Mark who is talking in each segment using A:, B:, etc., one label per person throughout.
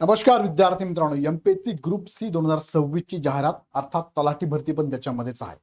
A: नमस्कार विद्यार्थी मित्रांनो, एमपीएससी ग्रुप सी 2026 ची जाहिरात अर्थात तलाठी भरती पण त्याच्यामध्येच आहे.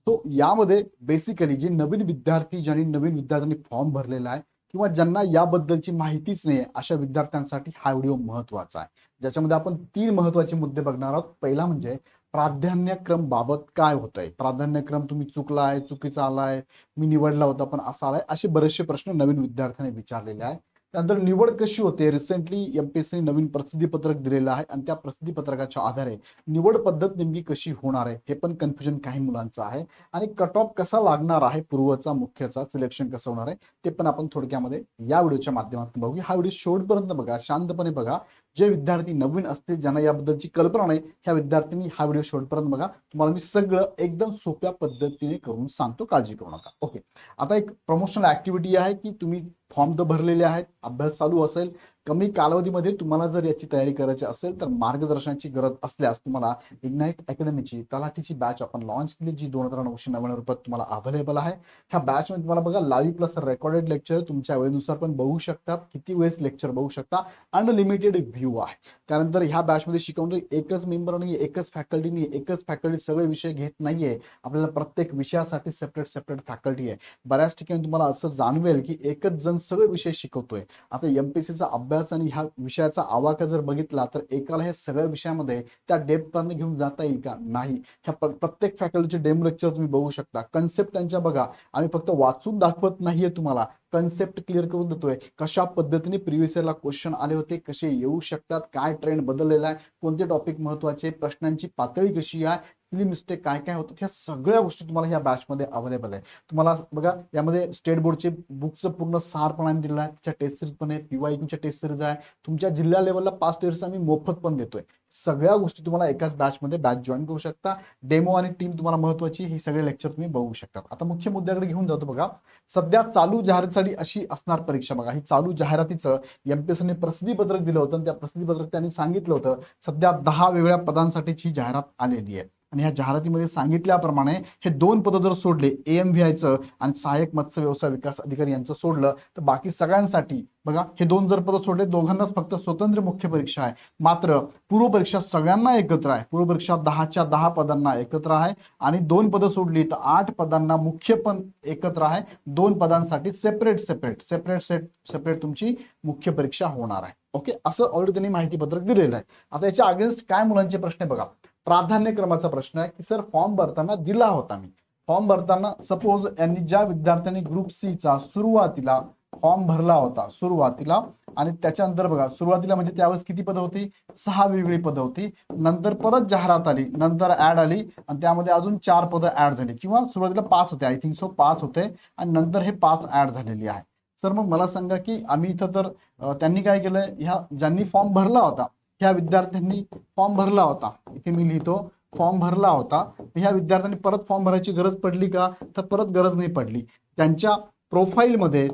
A: तो यामध्ये बेसिकली जे नवीन विद्यार्थी ज्यांनी नवीन विद्यार्थ्यांनी फॉर्म भरलेला आहे किंवा ज्यांना याबद्दलची माहितीच नाही अशा विद्यार्थ्यांसाठी हा व्हिडिओ महत्त्वाचा आहे, ज्याच्यामध्ये आपण 3 महत्त्वाचे मुद्दे बघणार आहोत. पहिला म्हणजे प्राधान्यक्रम बाबत काय होतंय, प्राधान्यक्रम तुम्ही चुकलाय, चुकीचा आलाय, मी निवडला होता पण असा आलाय, असे बरेचसे प्रश्न नवीन विद्यार्थ्यांनी विचारलेले आहे. त्यानंतर निवड कशी होते, रिसेंटली एमपीएससी नवीन प्रसिद्धीपत्रक दिलेलं आहे आणि त्या प्रसिद्धीपत्रकाच्या आधारे निवड पद्धत नेमकी कशी होणार आहे हे पण कन्फ्युजन काही मुलांचं आहे. आणि कट ऑफ कसा लागणार आहे, पूर्वचा मुख्यचा सिलेक्शन कसं होणार आहे ते पण आपण थोडक्यामध्ये या व्हिडिओच्या माध्यमातून बघूया. हा व्हिडिओ शेवटपर्यंत बघा, शांतपणे बघा. जे विद्यार्थी नवीन असतील, ज्यांना याबद्दलची कल्पना नाही, ह्या विद्यार्थ्यांनी हा व्हिडिओ शेवटपर्यंत बघा. तुम्हाला मी सगळं एकदम सोप्या पद्धतीने करून सांगतो, काळजी करू नका. ओके, आता एक प्रमोशनल ऍक्टिव्हिटी आहे की तुम्ही फॉर्म तर भरलेले आहेत, अभ्यास चालू असेल, कमी कालावधीमध्ये तुम्हाला जर याची तयारी करायची असेल तर मार्गदर्शनाची गरज असल्यास तुम्हाला इग्नाइट अकॅडमीची तलाठीची बॅच आपण लॉन्च केली, जी 2999 रुपयात तुम्हाला अवेलेबल आहे. ह्या बॅच मध्ये तुम्हाला बघा लाईव्ह प्लस रेकॉर्डेड लेक्चर तुमच्या वेळेनुसार पण बघू शकतात, किती वेळेस लेक्चर बघू शकता, अनलिमिटेड व्ह्यू आहे. त्यानंतर ह्या बॅच मध्ये शिकवणे एकच मेंबर नाही, एकच फॅकल्टी नाही, एकच फॅकल्टी सगळे विषय घेत नाहीये, आपल्याला प्रत्येक विषयासाठी सेपरेट फॅकल्टी आहे. बऱ्याच ठिकाणी तुम्हाला असं जाणवेल की एकच जण सगळे विषय शिकवतोय. आता एमपीएससीचा अभ्यास आणि ह्या विषयाचा आवाका जर बघितला तर एकाला हे सगळ्या विषयामध्ये त्या डेप्थ पर्यंत घेऊन जाता येईल का? नाही. ह्या प्रत्येक फॅकल्टीचे डेमो लेक्चर तुम्ही बघू शकता, कन्सेप्ट त्यांच्या बघा. आम्ही फक्त वाचून दाखवत नाहीये, तुम्हाला कन्सेप्ट क्लिअर करून देतोय. कशा पद्धतीने प्रिव्हियस इयरला क्वेश्चन आले होते, कसे येऊ शकतात, काय ट्रेंड बदललेला आहे, कोणते टॉपिक महत्वाचे, प्रश्नांची पातळी कशी आहे, सिली मिस्टेक काय काय होतात, ह्या सगळ्या गोष्टी तुम्हाला ह्या बॅच मध्ये अवेलेबल आहे. तुम्हाला बघा यामध्ये स्टेट बोर्डचे बुकचं पूर्ण सारपणाने दिलेलं आहे, त्याच्या टेस्ट सिरीज पण आहे, पीवायक्यूच्या टेस्ट सिरीज आहे, तुमच्या जिल्हा लेवलला 5 टेस्ट आम्ही मोफत पण देतोय. सगळ्या गोष्टी तुम्हाला एकाच बॅच मध्ये जॉईन करू शकता. डेमो आणि टीम तुम्हाला महत्वाची, ही सगळे लेक्चर तुम्ही बघू शकता. आता मुख्य मुद्द्याकडे घेऊन जातो. बघा सध्या चालू जाहिरातीसाठी अशी असणार परीक्षा. बघा ही चालू जाहिरातीचं एमपीएससीने प्रसिद्धीपत्रक दिलं होतं, त्या प्रसिद्धीपत्रक त्यांनी सांगितलं होतं सध्या 10 वेगळ्या पदांसाठीची जाहिरात आलेली आहे. आणि ह्या जाहिरातीमध्ये सांगितल्याप्रमाणे हे 2 पद जर सोडले, एएमव्हीआयचं आणि सहाय्यक मत्स्य व्यवसाय विकास अधिकारी यांचं सोडलं तर बाकी सगळ्यांसाठी बघा हे 2 जर पद सोडले, दोघांनाच फक्त स्वतंत्र मुख्य परीक्षा आहे. मात्र पूर्व परीक्षा सगळ्यांना एकत्र आहे. पूर्व परीक्षा 10च्या 10 पदांना एकत्र आहे आणि 2 पदं सोडली तर 8 पदांना मुख्य पण एकत्र आहे. 2 पदांसाठी सेपरेट तुमची मुख्य परीक्षा होणार आहे. ओके, असं ऑलरेडी त्यांनी माहिती पत्रक दिलेलं आहे. आता याच्या अगेन्स्ट काय मुलांचे प्रश्न बघा. प्राधान्यक्रमाचा प्रश्न आहे की सर फॉर्म भरताना दिला होता मी, फॉर्म भरताना सपोज यांनी ज्या विद्यार्थ्यांनी ग्रुप सी चा सुरुवातीला फॉर्म भरला होता सुरुवातीला, आणि त्याच्यानंतर बघा सुरुवातीला म्हणजे त्यावेळेस किती पदं होती, 6 वेगळी पदं होती. नंतर परत जाहिरात आली, नंतर ऍड आली आणि त्यामध्ये अजून 4 पदं ऍड झाली, किंवा सुरुवातीला 5 होते, आय थिंक सो 5 होते आणि नंतर हे 5 ऍड झालेली आहे. सर मग मला सांगा की आम्ही इथं तर त्यांनी काय केलंय, ह्या ज्यांनी फॉर्म भरला होता ह्या विद्यार्थ्यांनी फॉर्म भरला होता, इथे मी लिहितो फॉर्म भरला होता, ह्या विद्यार्थ्यांनी परत फॉर्म भरायची गरज पडली का? तर परत गरज नाही पडली. त्यांच्या प्रोफाईलमध्ये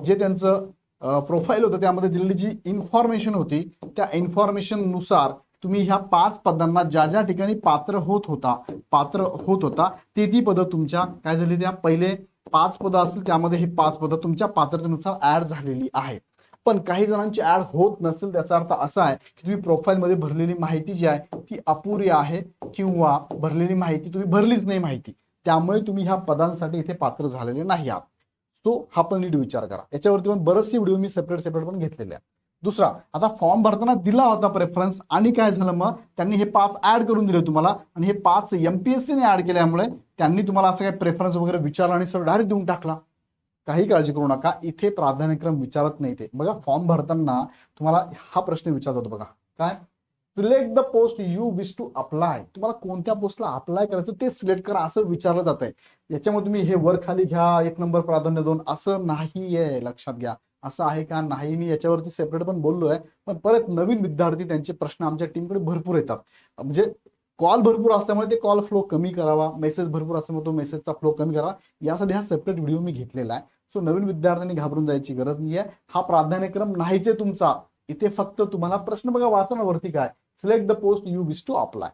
A: जे त्यांचं प्रोफाईल होतं त्यामध्ये दिलेली जी इन्फॉर्मेशन होती त्या इन्फॉर्मेशन नुसार तुम्ही ह्या 5 पदांना ज्या ज्या ठिकाणी पात्र होत होता ती पदं तुमच्या काय झाली, त्या पहिले 5 पदं असतील त्यामध्ये ही 5 पदं तुमच्या पात्रतेनुसार ऍड झालेली आहे. पण काही जणांची ऍड होत नसेल, त्याचा अर्थ असा आहे की तुम्ही प्रोफाईल मध्ये भरलेली माहिती जी आहे ती अपुरी आहे, किंवा भरलेली माहिती तुम्ही भरलीच नाही माहिती, त्यामुळे तुम्ही ह्या पदांसाठी इथे पात्र झालेले नाही आहात. सो हा पण नीट विचार करा. याच्यावरती पण बरेचसे व्हिडिओ मी सेपरेट पण घेतलेले आहे. दुसरा, आता फॉर्म भरताना दिला होता प्रेफरन्स आणि काय झालं, मग त्यांनी हे 5 ऍड करून दिले तुम्हाला आणि हे 5 एमपीएससीने ऍड केल्यामुळे त्यांनी तुम्हाला असं काही प्रेफरन्स वगैरे विचारला आणि सर डायरेक्ट देऊन टाकला. काही काळजी करू नका, इथे प्राधान्यक्रम विचारत नाही. ते बघा फॉर्म भरताना तुम्हाला हा प्रश्न विचारत होता बघा, काय select the post you wish to apply, तुम्हाला कोणत्या पोस्टला अप्लाय करायचं ते सिलेक्ट करा असं विचारलं जात आहे. याच्यामध्ये तुम्ही हे वर खाली घ्या, 1 नंबर प्राधान्य 2 असं नाहीये, लक्षात घ्या. असं आहे का? नाही. मी याच्यावरती सेपरेट पण बोललोय, पण परत नवीन विद्यार्थी त्यांचे प्रश्न आमच्या टीमकडे भरपूर येतात. म्हणजे कॉल भरपूर असल्यामुळे ते कॉल फ्लो कमी करावा, मेसेज भरपूर असल्यामुळे तो मेसेजचा फ्लो कमी करावा, यासाठी हा सेपरेट व्हिडिओ मी घेतलेला आहे. सो नवीन विद्यार्थ्यांनी घाबरून जायची गरज नाहीये. हा प्राधान्यक्रम नाहीच आहे तुमचा. इथे फक्त तुम्हाला प्रश्न बघा वाचना वरती काय, select the post you wish to apply.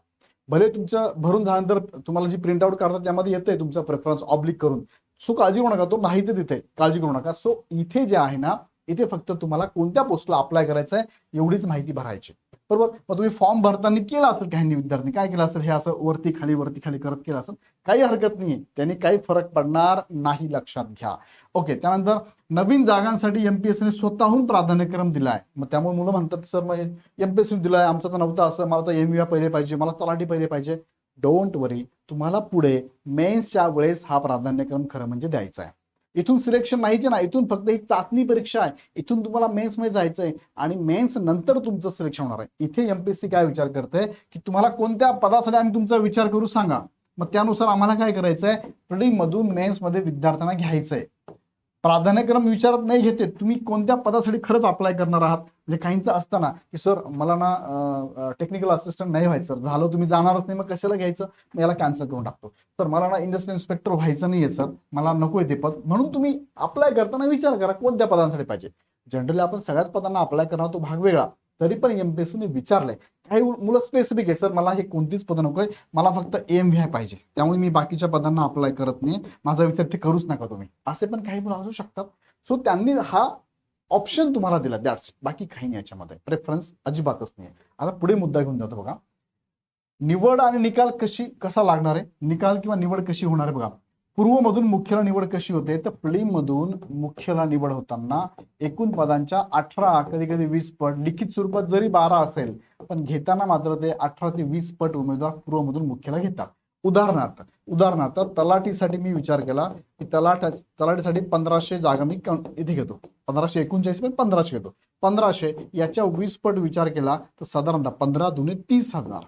A: भले तुमचं भरून झाल्यानंतर तुम्हाला जी प्रिंट आउट काढतात त्यामध्ये येतंय तुमचा प्रेफरन्स ऑब्लिक करून, सो काळजी करू नका, तो नाहीच तिथे, काळजी करू नका. सो इथे जे आहे ना इथे फक्त तुम्हाला कोणत्या पोस्टला अप्लाय करायचं आहे एवढीच माहिती भरायची, बरोबर. मग तुम्ही फॉर्म भरताना केला असेल काही विद्यार्थी काय केलं असेल, हे असं वरती खाली करत केलं असेल, काही हरकत नाहीये, त्यांनी काही फरक पडणार नाही, लक्षात घ्या. ओके. त्यानंतर नवीन जागांसाठी एमपीएससीने स्वतःहून प्राधान्यक्रम दिलाय. मग त्यामुळे मुलं म्हणतात सर मग एमपीएससी दिलाय, आमचं तर नव्हतं असं, मला तर एमव्हीआय पहिले पाहिजे, मला तलाठी पहिले पाहिजे. डोंट वरी, तुम्हाला पुढे मेन्सच्या वेळेस हा प्राधान्यक्रम खरं म्हणजे द्यायचा आहे. इथून सिलेक्शन नाहीचे ना, इथून फक्त ही चाचणी परीक्षा आहे, इथून तुम्हाला मेन्स मध्ये जायचंय आणि मेन्स नंतर तुमचं सिलेक्शन होणार आहे. इथे एमपीएससी काय विचार करते की तुम्हाला कोणत्या पदासाठी आम्ही तुमचा विचार करू सांगा, मग त्यानुसार आम्हाला काय करायचंय, प्रिलिम मधून मेन्स मध्ये विद्यार्थ्यांना घ्यायचंय. प्राधान्यक्रम विचारत नाही घेते, तुम्ही कोणत्या पदासाठी खरंच अप्लाय करणार आहात. म्हणजे काहींचं असतं ना की सर मला ना टेक्निकल असिस्टंट नाही व्हायचं, सर झालं तुम्ही जाणारच नाही, मग कशाला घ्यायचं, मी याला कॅन्सल करून टाकतो. सर मला ना इंडस्ट्रियल इन्स्पेक्टर व्हायचं नाहीये सर, मला नकोय ते पद, म्हणून तुम्ही अप्लाय करताना विचार करा कोणत्या पदांसाठी पाहिजे. जनरली आपण सगळ्याच पदांना अप्लाय करणार, तो भाग वेगळा, तरी पण एमपीएससीने विचारलंय. काही मुलं स्पेसिफिक आहे, सर मला हे कोणतीच पदं नकोय, मला फक्त एमव्हीआय पाहिजे, त्यामुळे मी बाकीच्या पदांना अप्लाय करत नाही, माझा विचार ते करूच नका तुम्ही, असे पण काही मुलं असू शकतात. सो त्यांनी हा ऑप्शन तुम्हाला दिला, दॅट्स, बाकी काही नाही याच्यामध्ये, प्रेफरन्स अजिबातच नाही. आता पुढे मुद्दा घेऊन जातो बघा, निवड आणि निकाल कसा लागणार आहे, निकाल किंवा निवड कशी होणार आहे बघा. पूर्वमधून मुख्यला निवड कशी होते, तर प्रिलिम मधून मुख्यला निवड होताना एकूण पदांच्या 18 कधी कधी 20 पट, लिखित स्वरूपात जरी 12 असेल पण घेताना मात्र ते 18 ते 20 पट उमेदवार पूर्वमधून मुख्यला घेतात. उदाहरणार्थ तलाठीसाठी मी विचार केला की तलाठीसाठी 1500 जागा मी इथे घेतो, 1549 पण 1500 घेतो, 1500 याच्या 20 पट विचार केला तर साधारणतः 15 दुने 30,000,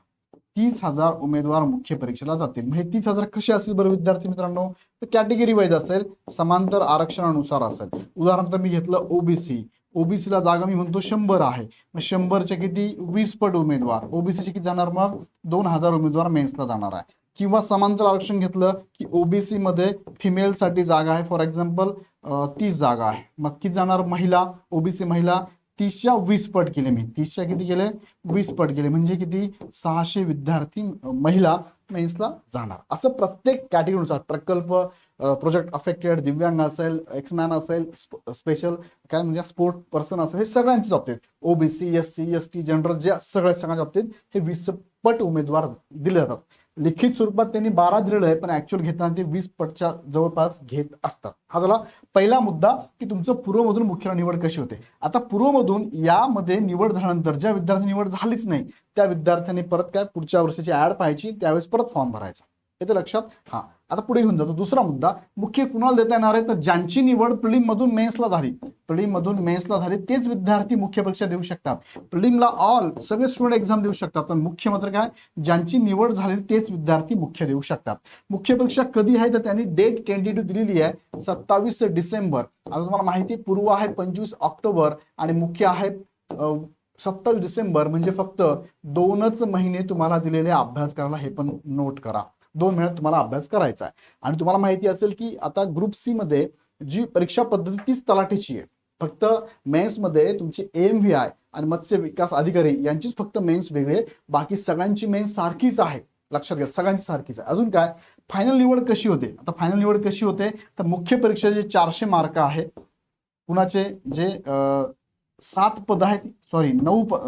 A: 30,000 उमेदवार मुख्य परीक्षेला जातील. म्हणजे 30,000 कसे असेल बरं विद्यार्थी मित्रांनो, तर कॅटेगरी वाईज असेल, समांतर आरक्षणानुसार असेल. उदाहरणार्थ मी घेतलं ओबीसीला जागा मी म्हणतो 100 आहे, मग 100चे किती 20 पट उमेदवार, ओबीसीचे किती जाणार, मग 2,000 उमेदवार मेन्सला जाणार आहे. किंवा समांतर आरक्षण घेतलं की ओबीसी मध्ये फिमेल साठी जागा आहे, फॉर एक्झाम्पल 30 जागा आहे, मग किती जाणार महिला, ओबीसी महिला 30च्या 20 पट केले, मी 30च्या किती केले 20 पट केले, म्हणजे किती 600 विद्यार्थी महिला मेन्सला जाणार. असं प्रत्येक कॅटेगरीनुसार, प्रकल्प, प्रोजेक्ट अफेक्टेड, दिव्यांग असेल, एक्समॅन असेल, स्पेशल काय म्हणजे स्पोर्ट पर्सन असेल, हे सगळ्यांच्या बाबतीत, ओबीसी एससी एसटी जनरल, जे सगळ्यांच्या बाबतीत हे 20 पट उमेदवार दिले जातात. लिखित स्वरूपात त्यांनी 12 दिलेलं आहे, पण ऍक्च्युअल घेताना ते 20 पटच्या जवळपास घेत असतात. हा झाला पहिला मुद्दा की तुमचं पूर्वमधून मुख्यला निवड कशी होते. आता पूर्वमधून यामध्ये निवड झाल्यानंतर ज्या विद्यार्थ्यांची निवड झालीच नाही त्या विद्यार्थ्यांनी परत काय पुढच्या वर्षाची ऍड पाहायची, त्यावेळेस परत फॉर्म भरायचा, येते लक्षात. हा, आता पुढे घेऊन जातो दुसरा मुद्दा, मुख्य कुणाला देता येणार आहे, तर ज्यांची निवड प्रिलिम मधून मेन्सला झाली तेच विद्यार्थी मुख्य परीक्षा देऊ शकतात. प्रिलिमला ऑल सगळे स्टुडंट एक्झाम देऊ शकतात, पण मुख्य मात्र काय, ज्यांची निवड झाली तेच विद्यार्थी मुख्य देऊ शकतात. मुख्य परीक्षा कधी आहे, तर त्यांनी डेट टेंटेटिव्ह दिलेली आहे 27 डिसेंबर. आता तुम्हाला माहिती, पूर्व आहे 25 ऑक्टोबर आणि मुख्य आहे 27 डिसेंबर, म्हणजे फक्त 2च महिने तुम्हाला दिलेले अभ्यास करायला, हे पण नोट करा, 2 महिन्यात तुम्हाला अभ्यास करायचा आहे. आणि तुम्हाला माहिती असेल की आता ग्रुप सी मध्ये जी परीक्षा पद्धती तीच तलाठीची आहे, फक्त मेन्स मध्ये तुमची एमव्हीआय आणि मत्स्य विकास अधिकारी यांचीच फक्त मेन्स वेगळी आहे, बाकी सगळ्यांची मेन्स सारखीच आहे, लक्षात घ्या, सगळ्यांची सारखीच आहे. अजून काय, फायनल निवड कशी होते, आता फायनल निवड कशी होते, तर मुख्य परीक्षेचे 400 मार्क आहे, कुणाचे जे 7 पद आहेत, सॉरी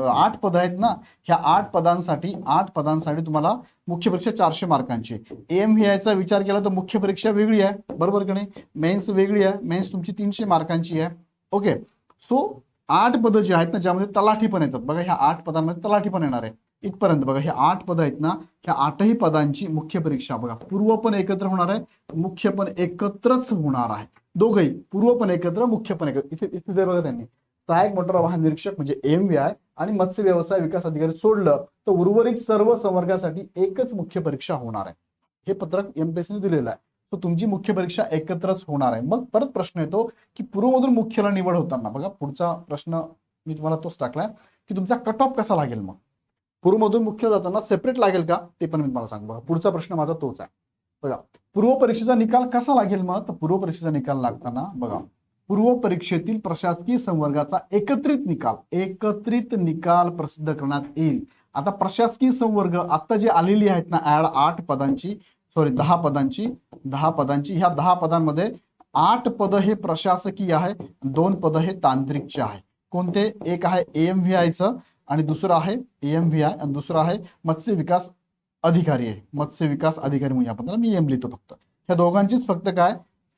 A: 8 पद आहेत ना, ह्या 8 पदांसाठी तुम्हाला मुख्य परीक्षा 400 मार्कांची. एमव्हीआयचा विचार केला तर मुख्य परीक्षा वेगळी आहे, बरोबर का नाही, मेन्स वेगळी आहे, मेन्स तुमची 300 मार्कांची आहे. ओके, सो 8 पद जे आहेत ना, ज्यामध्ये तलाठी पण येतात बघा, ह्या 8 पदांमध्ये तलाठी पण येणार आहे, इथपर्यंत बघा, हे 8 पद आहेत ना, ह्या 8ही पदांची मुख्य परीक्षा बघा, पूर्व पण एकत्र होणार आहे, मुख्य पण एकत्रच होणार आहे, दोघही पूर्व पण एकत्र, मुख्य पण एकत्र. इथे बघा त्यांनी सहाय्यक मोटर वाहन निरीक्षक म्हणजे एमव्हीआय आणि मत्स्य व्यवसाय विकास अधिकारी सोडलं तर उर्वरित सर्व संवर्गासाठी एकच मुख्य परीक्षा होणार आहे. हे पत्रक एमपीएससीने दिलेलं आहे. तर तुमची मुख्य परीक्षा एकत्रच होणार आहे. मग परत प्रश्न येतो की पूर्वमधून मुख्यला निवड होताना बघा, पुढचा प्रश्न मी तुम्हाला तोच टाकलाय की तुमचा कट ऑफ कसा लागेल, मग पूर्वमधून मुख्य जाताना सेपरेट लागेल का, ते पण मी तुम्हाला सांगतो. बघा, पुढचा प्रश्न माझा तोच आहे. बघा, पूर्व परीक्षेचा निकाल कसा लागेल, मग तर पूर्व परीक्षेचा निकाल लागताना बघा, पूर्व परीक्षेतील प्रशासकीय संवर्गाचा एकत्रित निकाल प्रसिद्ध करण्यात येईल. आता प्रशासकीय संवर्ग आता जे आलेली आहेत ना ऍड 10 पदांची, ह्या 10 पदांमध्ये 8 पद हे प्रशासकीय आहे, 2 पद हे तांत्रिकचे आहे. कोणते? एक आहे AMVIचं आणि दुसरं आहे AMVI आणि दुसरं आहे मत्स्य विकास अधिकारी आहे. मत्स्य विकास अधिकारी म्हणून आपण त्याला मी एम लिहितो फक्त. ह्या दोघांचीच फक्त काय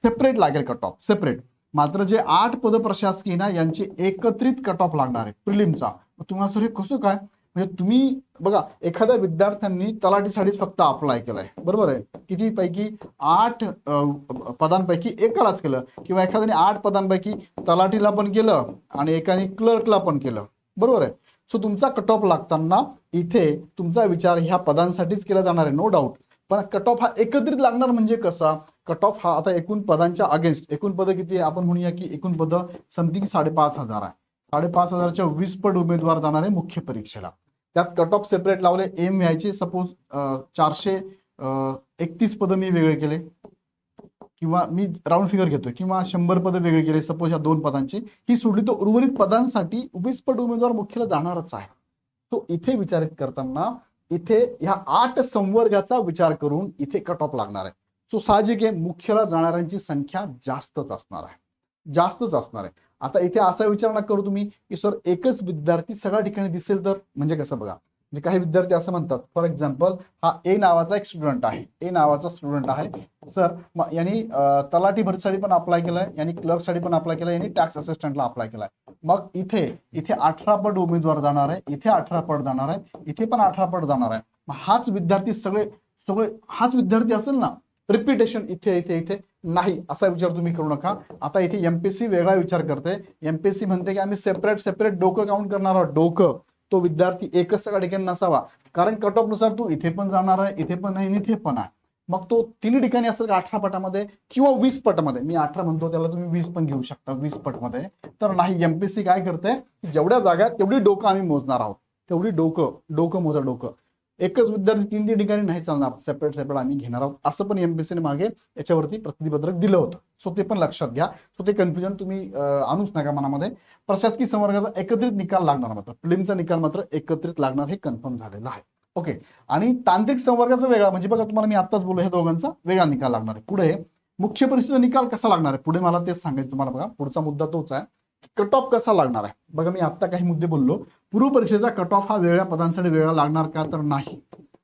A: सेपरेट लागेल कट ऑफ सेपरेट. मात्र जे 8 पद प्रशासकीय ना यांचे एकत्रित कट ऑफ लागणार आहे प्रिलिमचा. तुम्हाला सर हे कसं काय? म्हणजे तुम्ही बघा एखाद्या विद्यार्थ्यांनी तलाठीसाठीच फक्त अप्लाय केलाय, बरोबर आहे, किती पैकी 8 पदांपैकी एकालाच केलं, किंवा एखाद्याने 8 पदांपैकी तलाठीला पण केलं आणि एकाने क्लर्कला पण केलं, बरोबर आहे. सो तुमचा कट ऑफ लागताना इथे तुमचा विचार ह्या पदांसाठीच केला जाणार आहे, नो डाऊट. पण कट ऑफ हा एकत्रित लागणार म्हणजे कसा? कट ऑफ हा आता एकूण पदांच्या अगेन्स्ट, एकूण पद किती आहे आपण म्हणूया की एकूण पद समथिंग 5,500 आहे. 5,500च्या 20 पट उमेदवार जाणार आहे मुख्य परीक्षेला. त्यात कट ऑफ सेपरेट लावले. एम व्हायचे सपोज 431 पद मी वेगळे केले, किंवा मी राऊंड फिगर घेतोय, किंवा 100 पद वेगळे केले सपोज या 2 पदांची ही सोडली, तर उर्वरित पदांसाठी 20 पट उमेदवार मुख्यला जाणारच आहे. तो इथे विचारित करताना इथे ह्या 8 संवर्गाचा विचार करून इथे कट ऑफ लागणार आहे. सो साहजिक आहे मुख्यला जाणाऱ्यांची संख्या जास्तच असणार आहे. आता इथे असा विचार नका करू तुम्ही की सर एकच विद्यार्थी सगळ्या ठिकाणी दिसेल तर, म्हणजे कसं बघा, म्हणजे काही विद्यार्थी असं म्हणतात, फॉर एक्झाम्पल हा ए नावाचा एक स्टुडंट आहे, सर यांनी तलाठी भरतीसाठी पण अप्लाय केलाय, यांनी क्लर्कसाठी पण अप्लाय केलाय, यांनी टॅक्स असिस्टंटला अप्लाय केलाय. मग इथे 18 पट उमेदवार जाणार आहे, इथे 18 पट जाणार आहे, इथे पण 18 पट जाणार आहे. मग हाच विद्यार्थी सगळे हाच विद्यार्थी असेल ना, रिपिटेशन इथे इथे इथे नाही असा विचार तुम्ही करू नका. आता इथे एमपीएससी वेगळा विचार करते. एमपीएससी म्हणते की आम्ही सेपरेट डोकं काउंट करणार आहोत. डोकं तो विद्यार्थी एकच सगळ्या ठिकाणी नसावा, कारण कट ऑफ नुसार तू इथे पण जाणार आहे, इथे पण आहे, इथे पण आहे. मग तो 3 ठिकाणी असेल 18 पटामध्ये किंवा 20 पटामध्ये. मी 18 म्हणतो त्याला तुम्ही 20 पण घेऊ शकता 20 पटमध्ये. तर नाही, एमपीएससी काय करते, जेवढ्या जागा तेवढी डोकं आम्ही मोजणार आहोत, तेवढी डोकं मोजा. डोकं एकच विद्यार्थी 3 ठिकाणी नाही चालणार, सेपरेट आम्ही घेणार आहोत, असं पण एमपीएससीने मागे याच्यावरती प्रतिपत्रक दिलं होतं. सो ते पण लक्षात घ्या. सो ते कन्फ्युजन तुम्ही आणूच नका मनामध्ये. प्रशासकीय संवर्गाचा एकत्रित निकाल लागणार, मात्र प्रिलिमचा निकाल मात्र एकत्रित लागणार हे कन्फर्म झालेलं आहे. ओके. आणि तांत्रिक संवर्गाचा वेगळा, म्हणजे बघा तुम्हाला मी आताच बोललो हे दोघांचा वेगळा निकाल लागणार आहे. पुढे मुख्य परीक्षेचा निकाल कसा लागणार आहे, पुढे मला तेच सांगायचं तुम्हाला. बघा पुढचा मुद्दा तोच आहे, कट ऑफ कसा लागणार आहे. बघा मी आता काही मुद्दे बोललो. पूर्व परीक्षेचा कट ऑफ हा वेगळ्या पदांसाठी वेगळा लागणार का, तर नाही,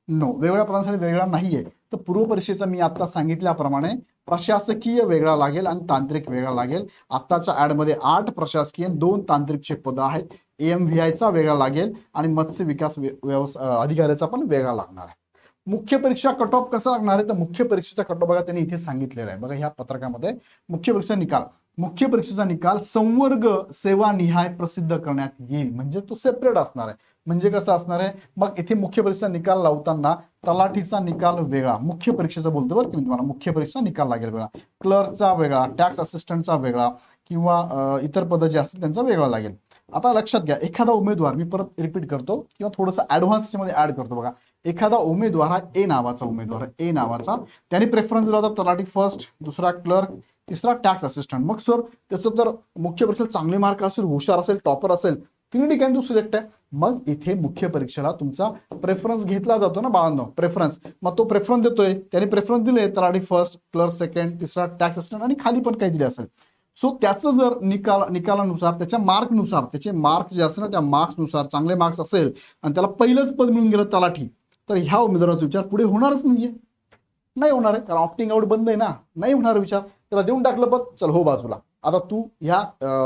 A: नो, वेगळ्या पदांसाठी वेगळा नाहीये. तर पूर्व परीक्षेचा मी आता सांगितल्याप्रमाणे प्रशासकीय वेगळा लागेल आणि तांत्रिक वेगळा लागेल. आताच्या ऍडमध्ये 8 प्रशासकीय 2 तांत्रिकचे पद आहेत. AMVIचा वेगळा लागेल आणि मत्स्य विकास अधिकाऱ्याचा पण वेगळा लागणार आहे. मुख्य परीक्षा कट ऑफ कसा लागणार आहे, तर मुख्य परीक्षेचा कट ऑफ बघा त्यांनी इथे सांगितलेला आहे. बघा ह्या पत्रकामध्ये मुख्य परीक्षेचा निकाल संवर्ग सेवा निहाय प्रसिद्ध करण्यात येईल, म्हणजे तो सेपरेट असणार आहे. म्हणजे कसं असणार आहे, मग इथे मुख्य परीक्षा निकाल लावताना तलाठीचा निकाल वेगळा, मुख्य परीक्षेचा बोलतो बरं की मी तुम्हाला, मुख्य परीक्षा निकाल लागेल वेगळा, क्लर्कचा वेगळा, टॅक्स असिस्टंटचा वेगळा, किंवा इतर पद जे असतील त्यांचा वेगळा लागेल. आता लक्षात घ्या, एखादा उमेदवार, मी परत रिपीट करतो किंवा थोडंसं ऍडव्हान्स मध्ये ऍड करतो. बघा एखादा उमेदवार हा ए नावाचा त्याने प्रेफरन्स दिला होता तलाठी फर्स्ट, दुसरा क्लर्क, तिसरा टॅक्स असिस्टंट. मग सर त्याचं तर मुख्य परीक्षेत चांगले मार्क असेल, हुशार असेल, टॉपर असेल, 3 ठिकाणी तो सिलेक्ट आहे. मग इथे मुख्य परीक्षेला तुमचा प्रेफरन्स घेतला जातो ना बाळांनो, प्रेफरन्स. मग तो प्रेफरन्स देतोय, त्याने प्रेफरन्स दिले तलाठी फर्स्ट, क्लर्क सेकंड, तिसरा टॅक्स असिस्टंट आणि खाली पण काही दिले असेल. सो त्याचं जर निकालानुसार त्याच्या मार्कनुसार, त्याचे मार्क जे असतील ना त्या मार्क्सनुसार चांगले मार्क्स असेल आणि त्याला पहिलंच पद मिळून गेलं तलाठी, तर ह्या उमेदवाराचा विचार पुढे होणारच नाही होणार आहे, कारण ऑप्टिंग आउट बंद आहे ना, नाही होणार विचार. त्याला देऊन टाकलं पद, चल हो बाजूला, आता तू ह्या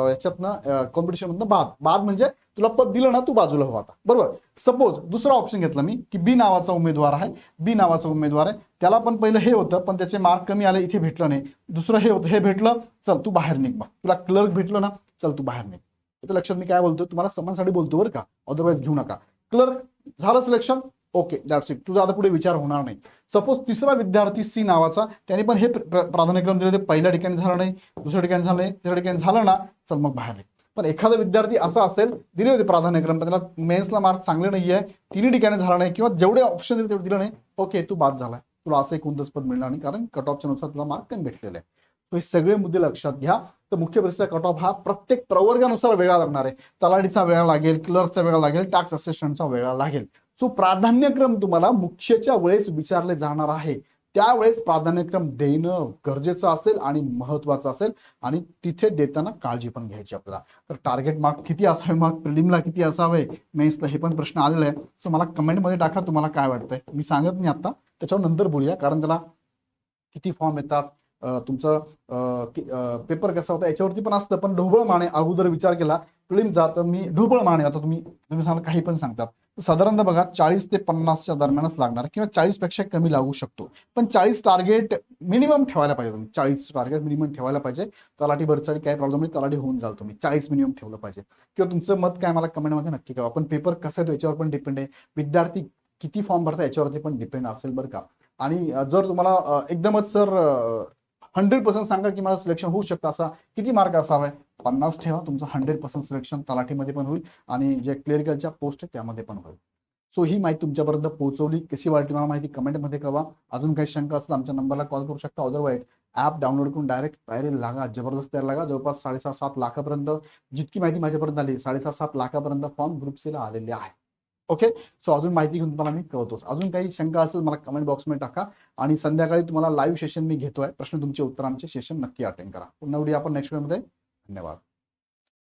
A: याच्यातनं कॉम्पिटिशन मधनं बाद म्हणजे तुला पद दिलं ना, तू बाजूला हो आता, बरोबर. सपोज दुसरा ऑप्शन घेतला मी की बी नावाचा उमेदवार आहे, त्याला पण पहिलं हे होतं पण त्याचे मार्क कमी आले, इथे भेटलं नाही. दुसरं हे होतं, हे भेटलं, चल तू बाहेर निघ. मग तुला क्लर्क भेटलं ना, चल तू बाहेर निघ. इथे लक्षात मी काय बोलतो, तुम्हाला समानसाठी बोलतो बरं का, अदरवाईज घेऊ नका. क्लर्क झालं सिलेक्शन, ओके दॅट्स इट, तुझा आता पुढे विचार होणार नाही. सपोज तिसरा विद्यार्थी सी नावाचा, त्याने पण हे प्राधान्यक्रम दिले, ते पहिल्या ठिकाणी झालं नाही, दुसऱ्या ठिकाणी झालं नाही, तिसऱ्या ठिकाणी झालं ना, चल मग बाहेर. पण एखादा विद्यार्थी असा असेल, दिले होते प्राधान्यक्रम, पण त्याला मेन्सला मार्क चांगले नाहीये, 3 ठिकाणी झाला नाही, किंवा जेवढे ऑप्शन दिले तेवढे दिलं नाही, ओके तू बाद झालाय, तुला असं कोणतंच पद मिळणार नाही, कारण कट ऑफच्या नुसार तुला मार्क कमी भेटलेले आहे. हे सगळे मुद्दे लक्षात घ्या. तर मुख्य परीक्षेचा कट ऑफ हा प्रत्येक प्रवर्गानुसार वेगळा लागणार आहे. तलाठीचा वेगळा लागेल, क्लर्कचा वेगळा लागेल, टॅक्स असिस्टंटचा वेगळा लागेल. सो प्राधान्यक्रम तुम्हाला मुख्यच्या वेळेस विचारले जाणार आहे, त्यावेळेस प्राधान्यक्रम देणं गरजेचं असेल आणि महत्वाचं असेल आणि तिथे देताना काळजी पण घ्यायची आपल्याला. तर टार्गेट मार्क किती असावे, मग प्रिलिमला किती असावे, मेन्सला हे पण प्रश्न आलेला आहे. सो मला कमेंटमध्ये टाका तुम्हाला काय वाटतंय. मी सांगत नाही आता, त्याच्यावर नंतर बोलूया, कारण त्याला किती फॉर्म येतात, तुमचं पेपर कसा होता याच्यावरती पण असतं. पण ढोबळ माने अगोदर विचार केला प्रिलिमचा, तर मी ढोबळ माने, आता तुम्ही सांगा काही पण सांगतात, साधारणतः बघा 40 ते 50च्या दरम्यानच लागणार किंवा 40 पेक्षा कमी लागू शकतो. पण 40 टार्गेट मिनिमम ठेवायला पाहिजे तुम्ही. 40 टार्गेट मिनिमम ठेवायला पाहिजे. तलाठी भरती काही प्रॉब्लेम नाही, तलाठी होऊन जाल तुम्ही. 40 मिनिमम ठेवलं पाहिजे. किंवा तुमचं मत काय मला कमेंटमध्ये नक्की कळवा. पण पेपर कसा आहे याच्यावर पण डिपेंड आहे. विद्यार्थी किती फॉर्म भरतात याच्यावरती पण डिपेंड असेल बरं का. आणि जर तुम्हाला एकदमच सर 100% सांगा की मला सिलेक्शन होऊ शकतं, असा किती मार्क असावा, 50 ठेवा. तुमचं 100% सिलेक्शन तलाठीमध्ये पण होईल आणि जे क्लेरिकलच्या पोस्ट आहे त्यामध्ये पण होईल. सो ही माहिती तुमच्यापर्यंत पोहोचवली. कशी वाटली मला माहिती कमेंटमध्ये कळवा. अजून काही शंका असेल आमच्या नंबरला कॉल करू शकता. अदरवाईज ॲप डाउनलोड करून डायरेक्ट तयारीला लागा, जबरदस्त तयारी लागा. जवळपास 6.5-7 लाखापर्यंत जितकी माहिती माझ्यापर्यंत आली, 6.5-7 लाखापर्यंत फॉर्म ग्रुप सीला आलेले आहे. ओके. सो अजून माहिती घेऊन तुम्हाला मी कळवतोच. अजून काही शंका असेल मला कमेंट बॉक्समध्ये टाका. आणि संध्याकाळी तुम्हाला लाईव्ह सेशन मी घेतोय. प्रश्न तुमचे उत्तरांचे सेशन नक्की अटेंड करा. पुन्हा आपण नेक्स्ट वेळमध्ये. धन्यवाद.